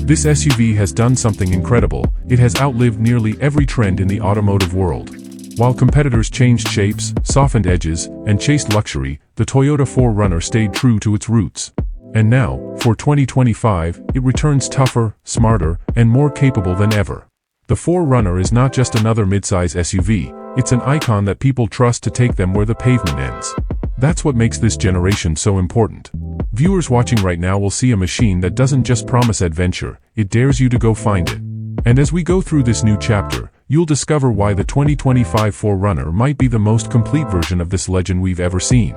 This SUV has done something incredible. It has outlived nearly every trend in the automotive world. While competitors changed shapes, softened edges, and chased luxury, the Toyota 4Runner stayed true to its roots. And now, for 2025, it returns tougher, smarter, and more capable than ever. The 4Runner is not just another midsize SUV, it's an icon that people trust to take them where the pavement ends. That's what makes this generation so important. Viewers watching right now will see a machine that doesn't just promise adventure, it dares you to go find it. And as we go through this new chapter, you'll discover why the 2025 4Runner might be the most complete version of this legend we've ever seen.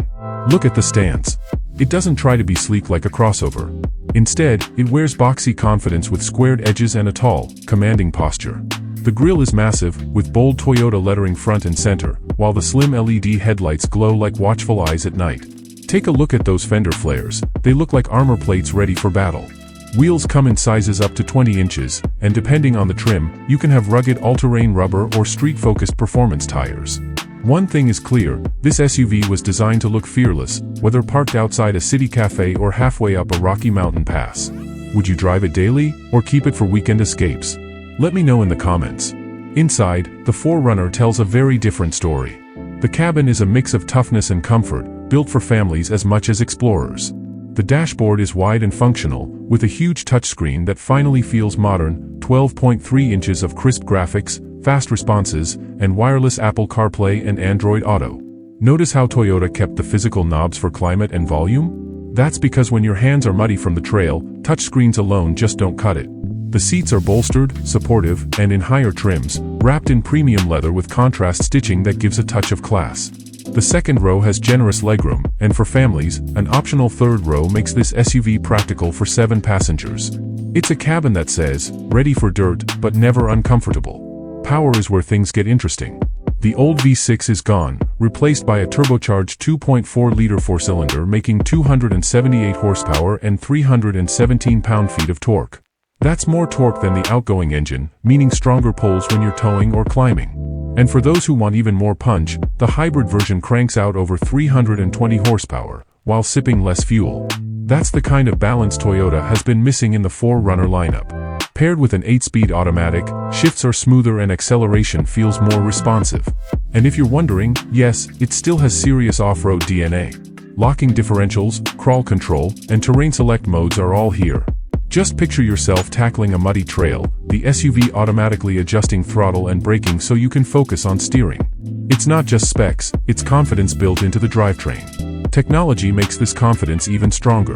Look at the stance. It doesn't try to be sleek like a crossover. Instead, it wears boxy confidence with squared edges and a tall, commanding posture. The grille is massive, with bold Toyota lettering front and center, while the slim LED headlights glow like watchful eyes at night. Take a look at those fender flares. They look like armor plates ready for battle. Wheels come in sizes up to 20 inches, and depending on the trim, you can have rugged all-terrain rubber or street-focused performance tires. One thing is clear, this SUV was designed to look fearless, whether parked outside a city cafe or halfway up a Rocky Mountain pass. Would you drive it daily, or keep it for weekend escapes? Let me know in the comments. Inside, the 4Runner tells a very different story. The cabin is a mix of toughness and comfort, built for families as much as explorers. The dashboard is wide and functional, with a huge touchscreen that finally feels modern, 12.3 inches of crisp graphics, fast responses, and wireless Apple CarPlay and Android Auto. Notice how Toyota kept the physical knobs for climate and volume? That's because when your hands are muddy from the trail, touchscreens alone just don't cut it. The seats are bolstered, supportive, and in higher trims, wrapped in premium leather with contrast stitching that gives a touch of class. The second row has generous legroom, and for families, an optional third row makes this SUV practical for 7 passengers. It's a cabin that says, ready for dirt, but never uncomfortable. Power is where things get interesting. The old V6 is gone, replaced by a turbocharged 2.4-liter 4-cylinder making 278 horsepower and 317 pound-feet of torque. That's more torque than the outgoing engine, meaning stronger pulls when you're towing or climbing. And for those who want even more punch, the hybrid version cranks out over 320 horsepower, while sipping less fuel. That's the kind of balance Toyota has been missing in the 4Runner lineup. Paired with an 8-speed automatic, shifts are smoother and acceleration feels more responsive. And if you're wondering, yes, it still has serious off-road DNA. Locking differentials, crawl control, and terrain select modes are all here. Just picture yourself tackling a muddy trail, the SUV automatically adjusting throttle and braking so you can focus on steering. It's not just specs, it's confidence built into the drivetrain. Technology makes this confidence even stronger.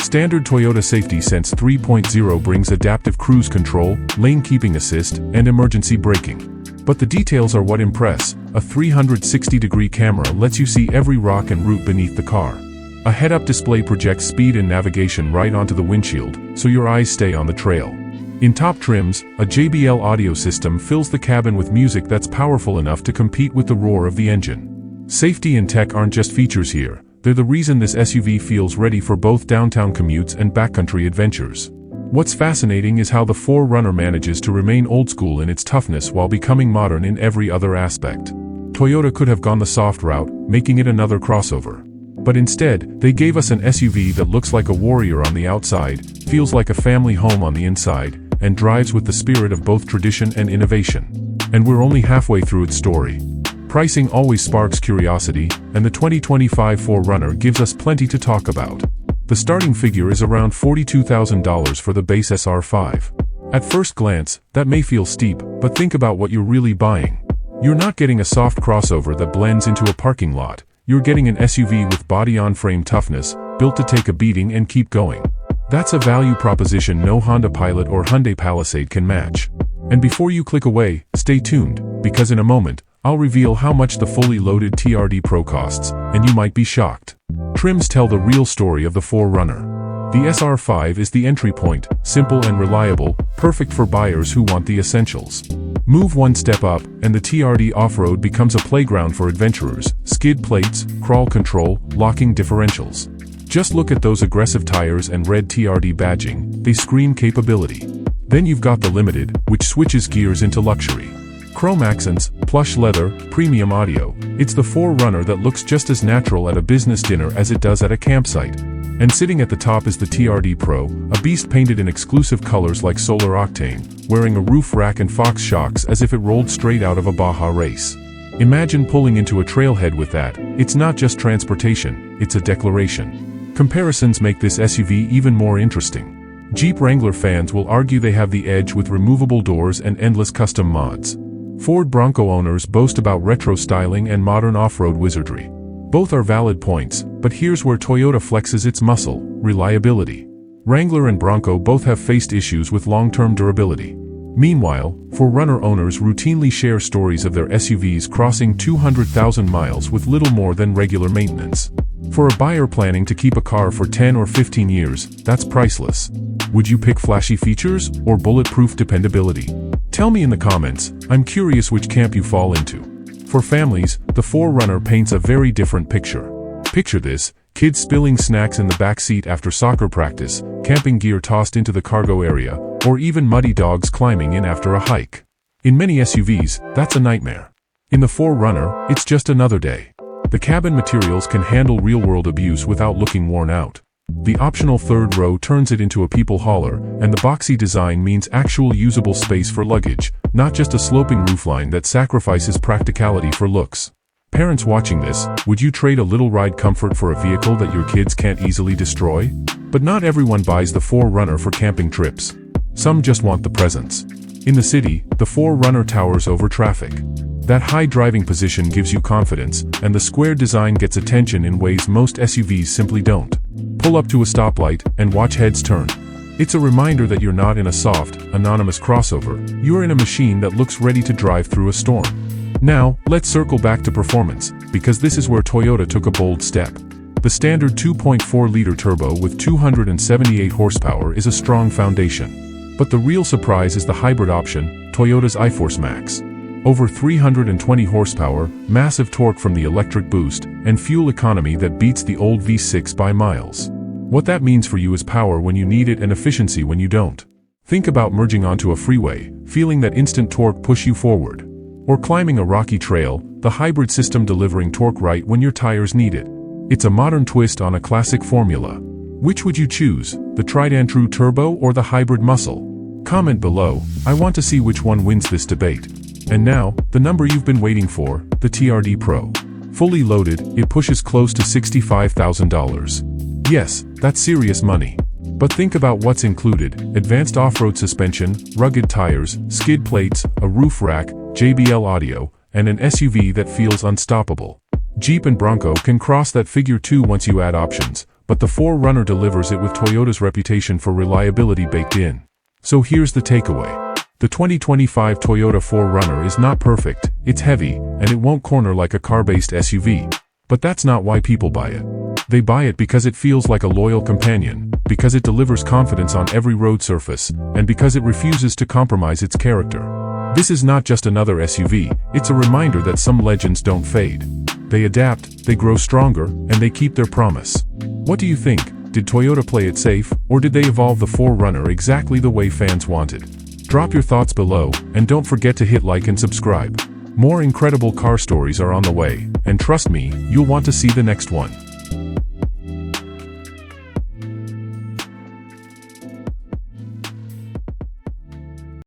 Standard Toyota Safety Sense 3.0 brings adaptive cruise control, lane keeping assist, and emergency braking. But the details are what impress. A 360-degree camera lets you see every rock and route beneath the car. A head-up display projects speed and navigation right onto the windshield, so your eyes stay on the trail. In top trims, a JBL audio system fills the cabin with music that's powerful enough to compete with the roar of the engine. Safety and tech aren't just features here, they're the reason this SUV feels ready for both downtown commutes and backcountry adventures. What's fascinating is how the 4Runner manages to remain old-school in its toughness while becoming modern in every other aspect. Toyota could have gone the soft route, making it another crossover. But instead, they gave us an SUV that looks like a warrior on the outside, feels like a family home on the inside, and drives with the spirit of both tradition and innovation. And we're only halfway through its story. Pricing always sparks curiosity, and the 2025 4Runner gives us plenty to talk about. The starting figure is around $42,000 for the base SR5. At first glance, that may feel steep, but think about what you're really buying. You're not getting a soft crossover that blends into a parking lot. You're getting an SUV with body-on-frame toughness, built to take a beating and keep going. That's a value proposition no Honda Pilot or Hyundai Palisade can match. And before you click away, stay tuned, because in a moment, I'll reveal how much the fully loaded TRD Pro costs, and you might be shocked. Trims tell the real story of the 4Runner. The SR5 is the entry point, simple and reliable, perfect for buyers who want the essentials. Move one step up, and the TRD Off-Road becomes a playground for adventurers, skid plates, crawl control, locking differentials. Just look at those aggressive tires and red TRD badging, they scream capability. Then you've got the Limited, which switches gears into luxury. Chrome accents, plush leather, premium audio, it's the 4Runner that looks just as natural at a business dinner as it does at a campsite. And sitting at the top is the TRD Pro, a beast painted in exclusive colors like solar octane, wearing a roof rack and Fox shocks as if it rolled straight out of a Baja race. Imagine pulling into a trailhead with that. It's not just transportation, it's a declaration. Comparisons make this SUV even more interesting. Jeep Wrangler fans will argue they have the edge with removable doors and endless custom mods. Ford Bronco owners boast about retro styling and modern off-road wizardry. Both are valid points, but here's where Toyota flexes its muscle: reliability. Wrangler and Bronco both have faced issues with long-term durability. Meanwhile, 4Runner owners routinely share stories of their SUVs crossing 200,000 miles with little more than regular maintenance. For a buyer planning to keep a car for 10 or 15 years, that's priceless. Would you pick flashy features or bulletproof dependability? Tell me in the comments. I'm curious which camp you fall into. For families, the 4Runner paints a very different picture. Picture this: kids spilling snacks in the back seat after soccer practice, camping gear tossed into the cargo area, or even muddy dogs climbing in after a hike. In many SUVs, that's a nightmare. In the 4Runner, it's just another day. The cabin materials can handle real-world abuse without looking worn out. The optional third row turns it into a people hauler, and the boxy design means actual usable space for luggage, not just a sloping roofline that sacrifices practicality for looks. Parents watching this, would you trade a little ride comfort for a vehicle that your kids can't easily destroy? But not everyone buys the 4Runner for camping trips. Some just want the presence. In the city, the 4Runner towers over traffic. That high driving position gives you confidence, and the square design gets attention in ways most SUVs simply don't. Pull up to a stoplight and watch heads turn. It's a reminder that you're not in a soft, anonymous crossover. You're in a machine that looks ready to drive through a storm. Now, let's circle back to performance, because this is where Toyota took a bold step. The standard 2.4-liter turbo with 278 horsepower is a strong foundation. But the real surprise is the hybrid option, Toyota's iForce Max. Over 320 horsepower, massive torque from the electric boost, and fuel economy that beats the old V6 by miles. What that means for you is power when you need it and efficiency when you don't. Think about merging onto a freeway, feeling that instant torque push you forward. Or climbing a rocky trail, the hybrid system delivering torque right when your tires need it. It's a modern twist on a classic formula. Which would you choose, the tried and true turbo or the hybrid muscle? Comment below. I want to see which one wins this debate. And now, the number you've been waiting for, the TRD Pro. Fully loaded, it pushes close to $65,000. Yes, that's serious money. But think about what's included: advanced off-road suspension, rugged tires, skid plates, a roof rack, JBL audio, and an SUV that feels unstoppable. Jeep and Bronco can cross that figure too once you add options, but the 4Runner delivers it with Toyota's reputation for reliability baked in. So here's the takeaway. The 2025 Toyota 4Runner is not perfect, it's heavy, and it won't corner like a car-based SUV. But that's not why people buy it. They buy it because it feels like a loyal companion, because it delivers confidence on every road surface, and because it refuses to compromise its character. This is not just another SUV, it's a reminder that some legends don't fade. They adapt, they grow stronger, and they keep their promise. What do you think? Did Toyota play it safe, or did they evolve the 4Runner exactly the way fans wanted? Drop your thoughts below, and don't forget to hit like and subscribe. More incredible car stories are on the way, and trust me, you'll want to see the next one.